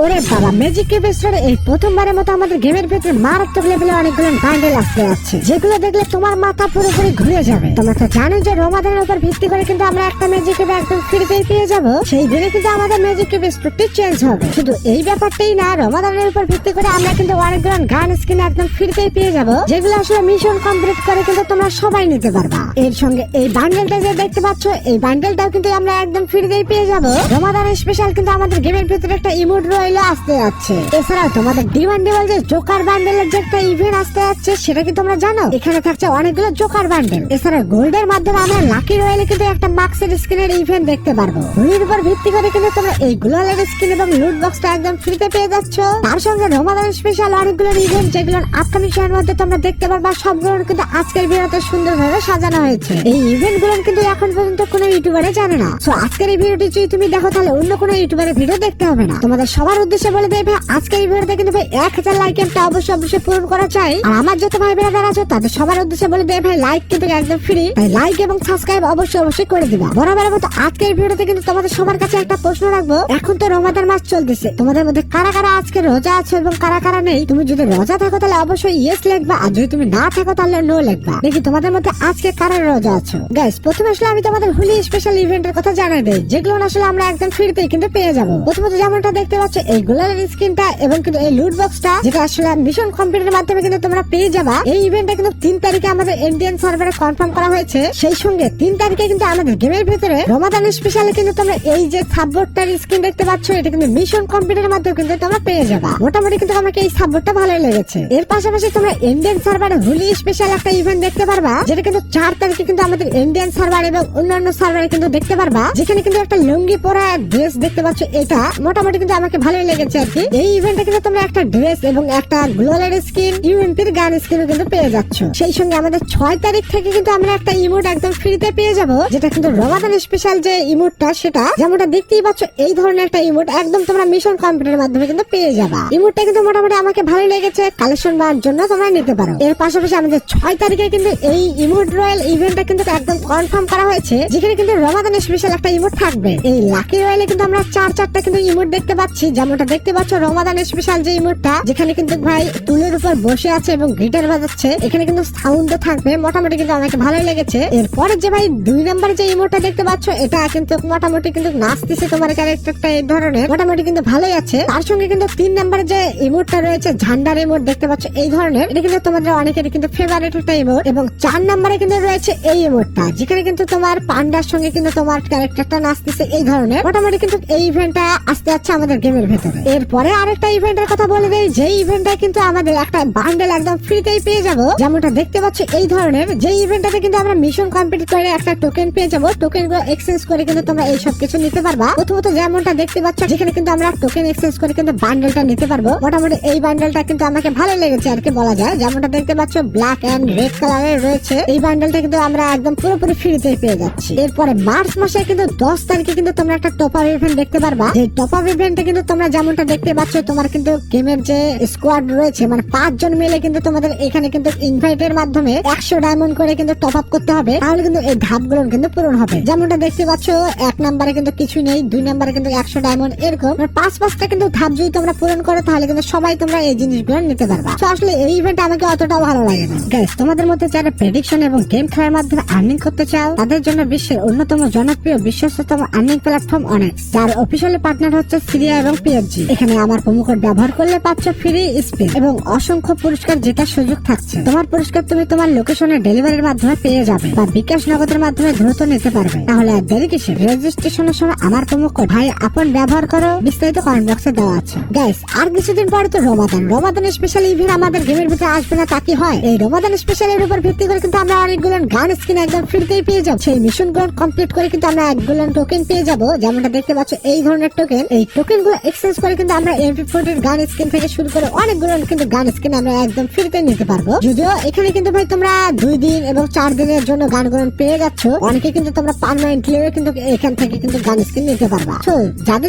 ওরে বাবা, magic cube স্টোরে এই প্রথমবারের মতো আমাদের গেমের ভিতরে মারাত্মক লেভেলে অনেকগুলো বান্ডেল আসতে যাচ্ছে, যেগুলো দেখলে তোমার মাথা পুরোপুরি ঘুরে যাবে। তোমরা তো জানো যে রমাদানের উপর ভিত্তি করে কিন্তু আমরা একটা ম্যাজিক কিউব একদম ফ্রিতে পেয়ে যাব। সেই দিনে কিন্তু আমাদের ম্যাজিক কিউব স্টোরটি চেঞ্জ হবে। শুধু এই ব্যাপারটাই না, রমাদানের উপর ভিত্তি করে আমরা কিন্তু অনেকগুলো গান স্কিন একদম ফ্রিতে পেয়ে যাব, যেগুলো আসলে মিশন কমপ্লিট করে কিন্তু তোমরা সবাই নিতে পারবা। এর সঙ্গে এই বান্ডেলটা যে দেখতে পাচ্ছ, এই বান্ডেলটাও কিন্তু আমরা একদম ফ্রিতেই পেয়ে যাব। রমাদানের স্পেশাল কিন্তু আমাদের গেমের ভিতরে একটা ইমোট রইলো আসতে যাচ্ছে। এছাড়াও তোমাদের ডিমান্ডেবল যে জোকার বান্ডেলের যে একটা ইভেন্ট আসতে যাচ্ছে, সেটা কি তোমরা জানো? এখানে থাকছে অনেকগুলো জোকার বান্ডেল। এছাড়া গোল্ডের মাধ্যমে আমরা লাকি রয়েলে কিন্তু একটা মার্কসের স্কিনের ইভেন্ট দেখতে পারবো। এর উপর ভিত্তি করে কিন্তু তোমরা এই গ্লোয়ালের স্কিন এবং লুট বক্সটা একদম ফ্রিতে পেয়ে যাচ্ছ। তার সঙ্গে রমাদান স্পেশাল অনেকগুলো ইভেন্ট যেগুলো আপকামিং সময়ের মধ্যে তোমরা দেখতে পারবা, সবগুলো কিন্তু আজকের ভিডিওতে সুন্দরভাবে সাজানো হয়েছে। এই ইভেন্ট গুলো কিন্তু এখন পর্যন্ত কোনো ইউটিউবারে জানে না। সো আজকের এই ভিডিওটি যদি তুমি দেখো, তাহলে অন্য কোনো ইউটিউবারের ভিডিও দেখতে হবে না। তোমাদের সবার উদ্দেশ্যে বলে দেই ভাই, আজকের এই ভিডিওতে কিন্তু ভাই 1000 লাইকটা অবশ্যই পূরণ করা চাই। আর আমার যত ভাই বোনেরা আছে তাদের সবার উদ্দেশ্যে বলে দেই ভাই, লাইক কিন্তু একদম ফ্রি, তাই লাইক এবং সাবস্ক্রাইব অবশ্যই করে দিবা। বরাবরের মতো আজকের ভিডিওতে কিন্তু তোমাদের সবার কাছে একটা প্রশ্ন রাখবো। এখন তো রমাদান মাস চলতেছে, তোমাদের মধ্যে কারা কারা আজকে রোজা আছে এবং কারা কারা নেই? তুমি যদি রোজা থাকো তাহলে অবশ্যই ইয়েস লিখবা, আর যদি তুমি না থাকো তাহলে নো লিখবা। দেখি তোমাদের মধ্যে আজকে কারা রোজা আছো। গাইস, প্রথমে আসলে আমি তোমাদের হোলি স্পেশাল ইভেন্টের কথা জানাই দেই, যেগুলো আসলে আমরা একদম ফ্রিতেই কিন্তু পেয়ে যাবো। প্রথমত যেমনটা দেখতে পাচ্ছ, এই গোলালের স্কিনটা এবং কিন্তু এই লুট বক্সটা, যেটা আসলে মিশন কমপ্লিটের মাধ্যমে কিন্তু তোমরা পেয়ে যাবা। এই ইভেন্টটা কিন্তু 3 তারিখে আমাদের ইন্ডিয়ান সার্ভারে কনফার্ম করা হয়েছে। সেই সঙ্গে 3 তারিখে কিন্তু আমাদের গেমের ভিতরে রমাদান স্পেশালে কিন্তু তোমরা এই যে সাপোর্টটার স্কিন দেখতে পাচ্ছ, এটা কিন্তু মিশন কমপ্লিটের মাধ্যমে কিন্তু তোমরা পেয়ে যাবা। মোটামুটি কিন্তু আমাকে এই সাপোর্টটা ভালোই লেগেছে। এর পাশাপাশি তোমরা ইন্ডিয়ান সার্ভারে হোলি স্পেশাল একটা ইভেন্ট দেখতে পারবা, যেটা কিন্তু 4 তারিখে কিন্তু আমাদের ইন্ডিয়ান সার্ভার এবং অন্যান্য সার্ভারে কিন্তু দেখতে পারবা, যেখানে কিন্তু একটা লুঙ্গি পরা ড্রেস দেখতে পাচ্ছ। এটা মোটামুটি কিন্তু আমাকে ভালোই লেগেছে আর কি। এই ইভেন্টে কিন্তু তোমরা একটা ড্রেস এবং একটা গ্লোয়ালের স্কিন, ইউএমপির গান স্কিনও কিন্তু পেয়ে যাচ্ছ। সেই সঙ্গে আমাদের 6 তারিখ থেকে কিন্তু আমরা একটা ইমোট একদম ফ্রিতে পেয়ে যাব, যেটা কিন্তু রমাদান স্পেশাল যে ইমোটটা, সেটা যেমনটা দেখতেই পাচ্ছ, এই ধরনের একটা ইমোট একদম তোমরা মিশন কমপ্লিটের মাধ্যমে কিন্তু পেয়ে যাবা। ইমোটটা কিন্তু মোটামুটি আমাকে ভালো লেগেছে, কালেকশন পাওয়ার জন্য তোমরা নিতে পারো। এর পাশাপাশি আমাদের 6 তারিখে কিন্তু এই ইমোট রয়্যাল ইভেন্টটা কিন্তু একদম কনফার্ম করা হয়েছে, যেখানে কিন্তু রমাদান স্পেশাল একটা ইমোট থাকবে। এই লাকি রয়্যালে কিন্তু আমরা 4টা কিন্তু ইমোট দেখতে পাচ্ছি, যেমনটা দেখতে পাচ্ছ রমাদান স্পেশাল যে ইমোটটা, যেখানে কিন্তু ভাই টুলের উপর বসে আছে এবং গিটার বাজাচ্ছে, এখানে কিন্তু সাউন্ডও থাকবে। মোটামুটি কিন্তু আমাকে ভালোই লেগেছে। এরপরে যে ভাই 2 নম্বরে যে ইমোটটা দেখতে পাচ্ছ, এটা কিন্তু মোটামুটি কিন্তু নাচতেছে তোমার ক্যারেক্টারটা, এই ধরনের মোটামুটি কিন্তু ভালোই আছে। তার সঙ্গে কিন্তু 3 নম্বরে যে ইমোটটা রয়েছে, ঝান্ডার ইমোট দেখতে পাচ্ছ, এই ধরনের, এটা কিন্তু তোমাদের অনেকেরই কিন্তু ফেভারিট একটা ইমোট। এবং 4 নম্বরে কিন্তু রয়েছে এই ইমোটটা, যেখানে কিন্তু তোমার পান্ডার সঙ্গে কিন্তু তোমার ক্যারেক্টারটা নাচতেছে, এই ধরনের। মোটামুটি কিন্তু এই ইভেন্টটা আসতে যাচ্ছে আমাদের গেমের ভেতরে। এরপরে আরেকটা ইভেন্টের কথা বলে দেই, যে ইভেন্টটা কিন্তু আমাদের একটা বান্ডেল একদম ফ্রিতেই পেয়ে যাবো, যেমনটা দেখতে পাচ্ছ এই ধরনের। যে ইভেন্টটাতে কিন্তু আমরা মিশন কমপ্লিট করে একটা টোকেন পেয়ে যাবো। টোকেন গুলো এক্সচেঞ্জ করে কিন্তু তোমরা এই সব কিছু নিতে পারবা। প্রথমত যেমনটা দেখতে পাচ্ছ, যেখানে কিন্তু আমরা টোকেন এক্সচেঞ্জ করে কিন্তু বান্ডেলটা নিতে পারবো। মোটামুটি এই বান্ডেলটা কিন্তু আমাকে ভালো লেগেছে আর কি বলা যায়। যেমনটা দেখতে পাচ্ছ ব্ল্যাক এন্ড রেড কালারের রয়েছে, এই বান্ডেলটা কিন্তু আমরা একদম পুরোপুরি ফ্রিতেই পেয়ে যাচ্ছি। এরপরে মার্চ মাসে কিন্তু 10 তারিখে কিন্তু তোমরা একটা টপ আপ ইভেন্ট দেখতে পারবা। যে টপ আপ ইভেন্টে কিন্তু তোমরা যেমনটা দেখতে পাচ্ছ, তোমার কিন্তু গেমের যে স্কোয়াড রয়েছে, মানে 5 জন মিলে কিন্তু তোমাদের এখানে কিন্তু ইনভাইটের মাধ্যমে 100 ডায়মন্ড করে কিন্তু টপ আপ করতে হবে, তাহলে কিন্তু এই ধাপগুলো কিন্তু পূরণ হবে। যেমনটা দেখতে পাচ্ছ 1 নম্বরে কিন্তু কিছু নেই, 2 নম্বরে কিন্তু 100 ডায়মন্ড, এরকম 5টা কিন্তু ধাপ যদি তোমরা পূরণ করো, তাহলে কিন্তু সবাই তোমরা এই জিনিসগুলো নিতে পারবা। তো আসলে এই ইভেন্ট আমাকে অতটাও ভালো লাগে না। গাইস, তোমাদের মধ্যে যারা প্রেডিকশন এবং গেম খেলার মাধ্যমে আর্নিং করতে চাও, তাদের জন্য বিশ্বের অন্যতম জনপ্রিয় বিশ্বস্ততম আর্নিং প্ল্যাটফর্ম অনেক্স, যার অফিসিয়াল পার্টনার হচ্ছে সিরিয়া এবং পিএফজি। এখানে আমার প্রোমো কোড ব্যবহার করলে পাচ্ছ ফ্রি স্পিন এবং অসংখ্য পুরস্কার জেতার সুযোগ থাকছে। তোমার পুরস্কার তুমি তোমার লোকেশনে ডেলিভারির মাধ্যমে পেয়ে যাবে বা বিকাশ নগদের মাধ্যমে দ্রুত নিতে পারবে। তাহলে আর দেরি কিসের? রেজিস্ট্রেশনের সময় আমার প্রোমো কোড ভাই আপন ব্যবহার করো, বিস্তারিত কমেন্ট বক্সে দেওয়া আছে। গাইস, আর কিছুদিন পরে তো রমাদান স্পেশাল ইভেন্ট আমাদের গেমের ভিতরে আসবে না তা কি হয়? এই রমাদান স্পেশালের উপর ভিত্তি করে কিন্তু আমরা অনেকগুলো গান স্কিন একদম ফ্রিতেই পেয়ে যাবো। সেই মিশন গুলো কমপ্লিট করে কিন্তু আমরা একগুলো টোকেন পেয়ে যাবো, যেমনটা দেখতে পাচ্ছ এই ধরনের টোকেন। এই টোকেন গুলো এক্সচেঞ্জ করে কিন্তু আমরা MP40 গান স্কিন থেকে শুরু করে অনেকগুলো কিন্তু গান স্কিন আমরা একদম ফ্রিতে নিতে পারবো। যদিও এখানে কিন্তু ভাই তোমরা 2 দিন এবং 4 দিনের জন্য গানগুলো পেয়ে যাচ্ছ, অনেকে কিন্তু তোমরা পার্মানেন্টলি কিন্তু এখান থেকে কিন্তু গান স্কিন নিতে পারবা। তো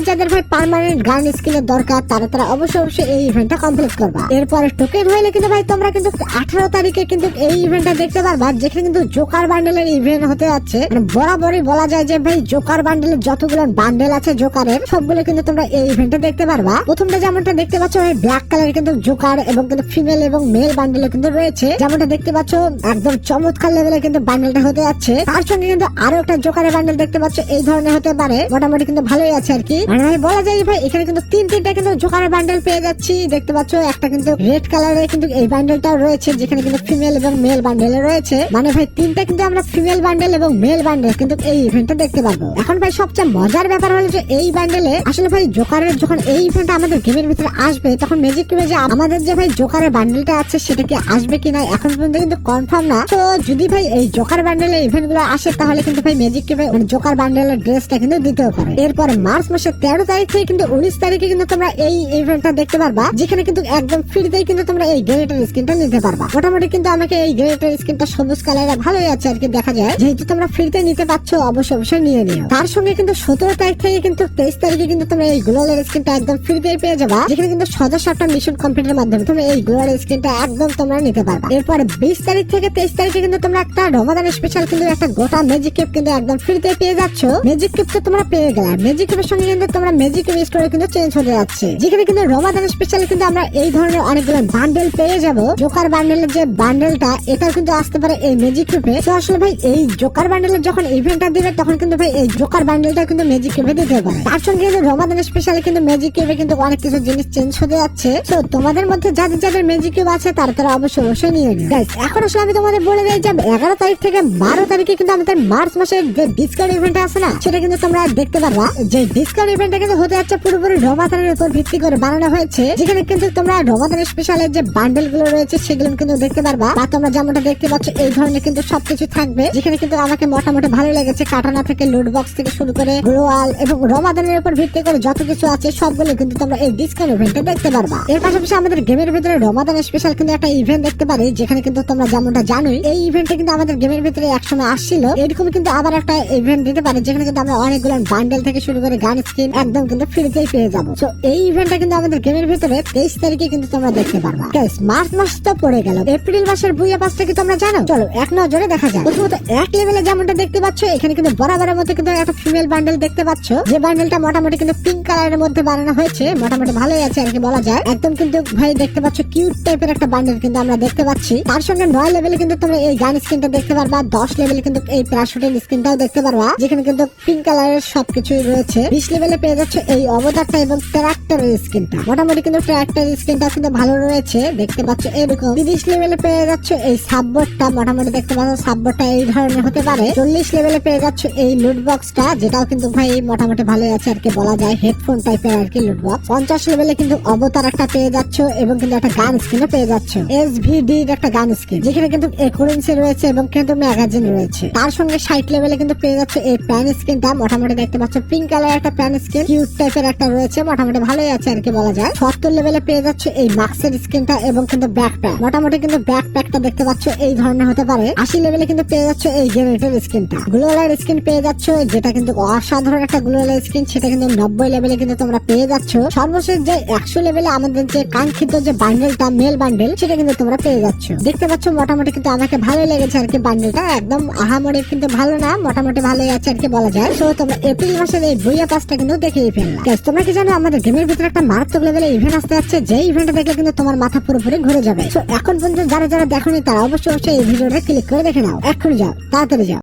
যাদের ভাই পার্মানেন্ট গান স্কিনের দরকার, তারা অবশ্যই এই ইভেন্টটা কমপ্লিট করবা। এরপরে টোকেন হইলে কিন্তু ভাই তোমরা কিন্তু 18 তারিখে কিন্তু এই ইভেন্টটা দেখতে পারবা, যেখানে কিন্তু জোকার বান্ডেলের ইভেন্ট হতে যাচ্ছে। বরাবরই বলা যায় যে ভাই জোকার বান্ডেলের যতগুলো বান্ডেল আছে জোকারের, সবগুলো কিন্তু তোমরা এই ইভেন্টে দেখতে পারবা। প্রথমটা যেমনটা দেখতে পাচ্ছ ব্ল্যাক কালারের কিন্তু জোকার এবং কিন্তু ফিমেল এবং মেল বান্ডেল কিন্তু রয়েছে, যেমনটা দেখতে পাচ্ছ একদম চমৎকার লেভেলের কিন্তু বান্ডেলটা হতে যাচ্ছে। তার সঙ্গে কিন্তু আরো একটা জোকারের বান্ডেল দেখতে পাচ্ছ এই ধরনের হতে পারে, মোটামুটি কিন্তু ভালোই আছে আর কি। মানে ভাই বলা যায় ভাই এখানে কিন্তু তিনটা কিন্তু জোকারের বান্ডেল পেয়ে যাচ্ছি। দেখতে পাচ্ছ একটা কিন্তু রেড কালারের কিন্তু এই বান্ডেলটাও রয়েছে, যেখানে কিন্তু ফিমেল এবং মেল বান্ডেল রয়েছে। মানে ভাই তিনটা কিন্তু আমরা ফিমেল বান্ডেল এবং মেল বান্ডেল কিন্তু এই ইভেন্টে দেখতে পারবো। এখন ভাই সবচেয়ে মজার ব্যাপার হলো যে এই বান্ডেলে আসলে ভাই জোকারের যখন এই ইভেন্টটা আমাদের গেমের ভিতরে আসবে তখন ম্যাজিক কিউবে যে আমাদের যে ভাই জোকারের বান্ডেলটা আছে সেটা কি আসবে কিনা এখন পর্যন্ত কিন্তু কনফার্ম না। তো যদি ভাই এই জোকার বান্ডেলের ইভেন্ট গুলো আসে তাহলে কিন্তু ভাই ম্যাজিক কিউবে মানে জোকার বান্ডেলের ড্রেসটা কিন্তু দিতেও পারে। এরপরে মার্চ মাসের 13 তারিখ থেকে কিন্তু 19 তারিখে কিন্তু তোমরা এই ইভেন্টটা দেখতে পারবা, যেখানে কিন্তু একদম ফ্রিতেই কিন্তু তোমরা এই গ্রেনেটের স্কিনটা নিতে পারবা। মোটামুটি কিন্তু আমাকে এই গ্রেনেটের স্কিনটা সবুজ কালারের ভালোই আছে আর কি, দেখা যায় যেহেতু তোমরা ফ্রিতে নিতে পারছো অবশ্যই নিয়ে নিও। তার সঙ্গে কিন্তু 17 তারিখ থেকে কিন্তু 23 তারিখে কিন্তু তোমরা এই গ্লোয়ালের স্কিনটা একদম ফ্রিতেই পেয়ে যাবা, যেখানে কিন্তু 7টা মিশন কমপ্লিটের মাধ্যমে তোমরা এই গ্লোয়ালের স্কিনটা একদম তোমরা নিতে পারবা। এরপরে 20 তারিখ থেকে 23 তারিখে কিন্তু তোমরা একটা রমাদান স্পেশাল কিন্তু একটা গোটা ম্যাজিক কিউব কিন্তু একদম ফ্রিতে পেয়ে যাচ্ছ। ম্যাজিক কিউব তো তোমরা পেয়ে গেলে ম্যাজিক কিউবের সঙ্গে কিন্তু তোমরা ম্যাজিক কিউব স্টোরে কিন্তু চেঞ্জ হতে যাচ্ছে, যেখানে কিন্তু রমাদান স্পেশাল কিন্তু আমরা এই ধরনের অনেকগুলো বান্ডেল পেয়ে যাব। জোকার বান্ডেলের যে বান্ডেলটা এটাও কিন্তু আসতে পারে এই ম্যাজিক কিউবে। তো আসলে ভাই এই জোকার বান্ডেলের যখন ইভেন্টটা দিবে তখন কিন্তু ভাই এই জোকার বান্ডেলটা কিন্তু ম্যাজিক কিউবে দিতে পারে। তার সঙ্গে কিন্তু রমাদান স্পেশালে কিন্তু ম্যাজিক কিউবে কিন্তু অনেক কিছু জিনিস চেঞ্জ হতে যাচ্ছে। তো তোমাদের মধ্যে যাদের ম্যাজিক কিউব আছে তারা অবশ্যই নিয়ে নিও। গাইস এখন আসলে আমি তোমাদের বলে দেই যে 11 তারিখ থেকে 12 তারিখে কিন্তু আমাদের মার্চ মাসের যে ডিসকাউন্ট ইভেন্ট আছে না সেটা কিন্তু তোমরা দেখতে পারবা। যে ডিসকাউন্ট ইভেন্টটা কিন্তু হতে যাচ্ছে পুরোপুরি রমাদানের উপর ভিত্তি করে বানানো হয়েছে, যেখানে কিন্তু তোমরা রমাদান স্পেশালের যে বান্ডেল গুলো রয়েছে সেগুলো কিন্তু দেখতে পারবা। বা তোমরা যেমনটা দেখতে পাচ্ছ এই ধরনের কিন্তু সবকিছু থাকবে, যেখানে কিন্তু আমাকে মোটামুটি ভালো লেগেছে। কাটানা থেকে লুট বক্স থেকে শুরু করে গ্লোয়াল এবং রমাদানের উপর ভিত্তি করে যত কিছু আছে সবগুলো কিন্তু তোমরা এই ডিসকাউন্ট ইভেন্টে দেখতে পারবা। এর পাশাপাশি আমাদের গেমের ভিতরে রমাদান স্পেশাল কিন্তু একটা ইভেন্ট দেখতে পারি, যেখানে কিন্তু তোমরা যেমনটা জানোই এই ইভেন্টে কিন্তু আমাদের গেমের ভিতরে একসময় আসছিল, এরকম কিন্তু আবার একটা ইভেন্ট দিতে পারে, যেখানে কিন্তু আমরা অনেকগুলো বান্ডেল থেকে শুরু করে গান স্কিন একদম কিন্তু ফ্রিতেই পেয়ে যাবো। তো এই ইভেন্টটা কিন্তু আমাদের গেমের ভিতরে 23 তারিখে কিন্তু তোমরা দেখতে পারবা। মার্চ মাস তো পড়ে গেল, এপ্রিল মাসের বুইয়া পাসটা কি তোমরা জানো? চলো এক নজরে দেখা যায়। প্রথমত এক লেভেলে যেমনটা দেখতে পাচ্ছ এখানে কিন্তু বরাবরের মধ্যে কিন্তু একটা ফিমেল বান্ডেল দেখতে পাচ্ছ, যে বান্ডেলটা মোটামুটি কিন্তু পিঙ্ক কালারের মধ্যে বানানো হয়েছে, মোটামুটি ভালোই আছে আর কি বলা যায়। একদম কিন্তু ভাই দেখতে পাচ্ছ কিউট টাইপের একটা বান্ডেল কিন্তু আমরা দেখতে পাচ্ছি। তার সঙ্গে 9 লেভেলে কিন্তু তোমরা এই গান স্কিনটা দেখতে পারবা, 10 লেভেলে কিন্তু এই প্যারাশুটের স্কিনটাও দেখতে পারবা, যেখানে কিন্তু পিঙ্ক কালারের সবকিছুই রয়েছে। 20 লেভেলে পেয়ে যাচ্ছে এই অবতারটা এবং ট্রাক্টরের স্কিনটা, মোটামুটি কিন্তু ট্রাক্টরের স্কিনটা কিন্তু ভালো রয়েছে দেখতে পাচ্ছ এরকম। 30 লেভেলে পেয়ে যাচ্ছে এই সাববোর্ডটা, মোটামুটি দেখতে পাচ্ছ সাববোর্ডটা এই ধরনের হতে পারে। 40 লেভেলে পেয়ে যাচ্ছে এই লুট বক্সটা, যেটাও কিন্তু ভাই মোটামুটি ভালো আছে আর কি বলা যায়, হেডফোন টাইপের আর কি লুট বক্স। 50 লেভেলে কিন্তু অবতার একটা পেয়ে যাচ্ছ এবং কিন্তু একটা গান স্কিনও পেয়ে যাচ্ছ, এসভিডি এর একটা গান স্কিন, যেখানে কিন্তু একুরেন্সি রয়েছে এবং কিন্তু ম্যাগাজিন রয়েছে। তার সঙ্গে 60 লেভেলে কিন্তু পেয়ে যাচ্ছে এই প্যান স্কিনটা, মোটামুটি দেখতে পাচ্ছ পিঙ্ক কালার একটা প্যান স্কিন, কিউট টাইপের একটা রয়েছে, মোটামুটি ভালোই আছে আর কি বলা যায়। 70 লেভেলে পেয়ে যাচ্ছে এই মাস্কের স্কিনটা এবং কিন্তু ব্যাকপ্যাক, মোটামুটি কিন্তু ব্যাকপ্যাকটা দেখতে পাচ্ছ এই ধরনের হতে পারে। 80 লেভেলে কিন্তু পেয়ে যাচ্ছে এই জেনারেটর স্কিনটা, গ্লোয়ালের স্কিন পেয়ে যাচ্ছ, যেটা কিন্তু অসাধারণ একটা গ্লোয়ালের স্কিন, সেটা কিন্তু 90 লেভেলে কিন্তু তোমরা পেয়ে যাচ্ছ। সর্বশেষ যে 100 লেভেলে আমাদের যে কাঙ্ক্ষিত যে বান্ডেলটা মেল বান্ডেল সেটা কিন্তু তোমরা পেয়ে যাচ্ছ। দেখতে পাচ্ছ মোটামুটি কিন্তু আমাকে ভালোই লেগেছে আর কি বান্ডেলটা, একদম আহামরি কিন্তু ভালো না, মোটামুটি ভালোই আছে আর কি বলা যায়। তো তোমরা এপ্রিল মাসের এই বুইয়া পাসটা কিন্তু দেখেই ফেললা। তোমরা কি জানো আমাদের গেমের ভিতরে একটা মারাত্মক লেভেলে ইভেন্ট আসতে যাচ্ছে, যে ইভেন্টটা দেখলে কিন্তু তোমার মাথা পুরোপুরি ঘুরে যাবে। তো এখন পর্যন্ত যারা দেখোনি তারা অবশ্যই এই ভিডিওটা ক্লিক করে দেখে নাও, এক্ষুনি যাও, তাড়াতাড়ি যাও।